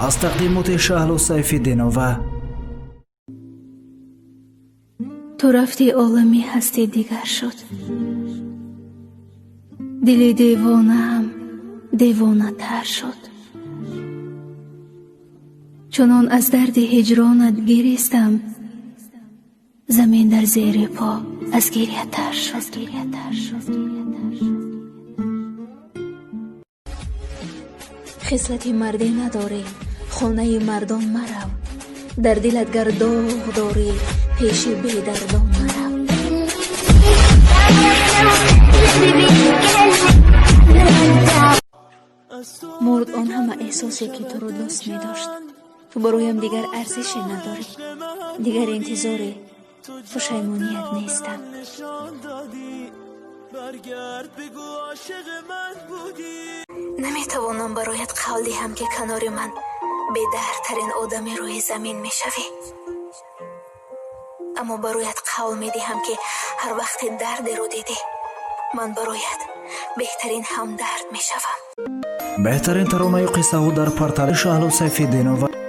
از تقدیمات شهلا سیف‌الدینова. تو رفتی عالمی هستی دیگر شد، دل دیوانه هم دیوانه تر شد. چنان از درد هجرانت گریستم، زمین در زیر پا از گریه تر شد. خصلت مردی نداری، خانه مردان مرو، در دلت گر داغ داری، پیش بی دردان مرو. مرد آن همه احساسی که تو رو دوست می داشت. تو برایم دیگر ارزشی نداری، دیگر انتظار پشیمانیت نیستم. نمیتوانم برایت قول دهم که کنار من بی‌دردترین آدمی روی زمین میشوی، اما برایت قول میدهم که هر وقت درد رو دیدی، من برایت بهترین همدرد میشوم. بهترین ترانه قصه ها در پرتر شهلا سیف‌الدینова.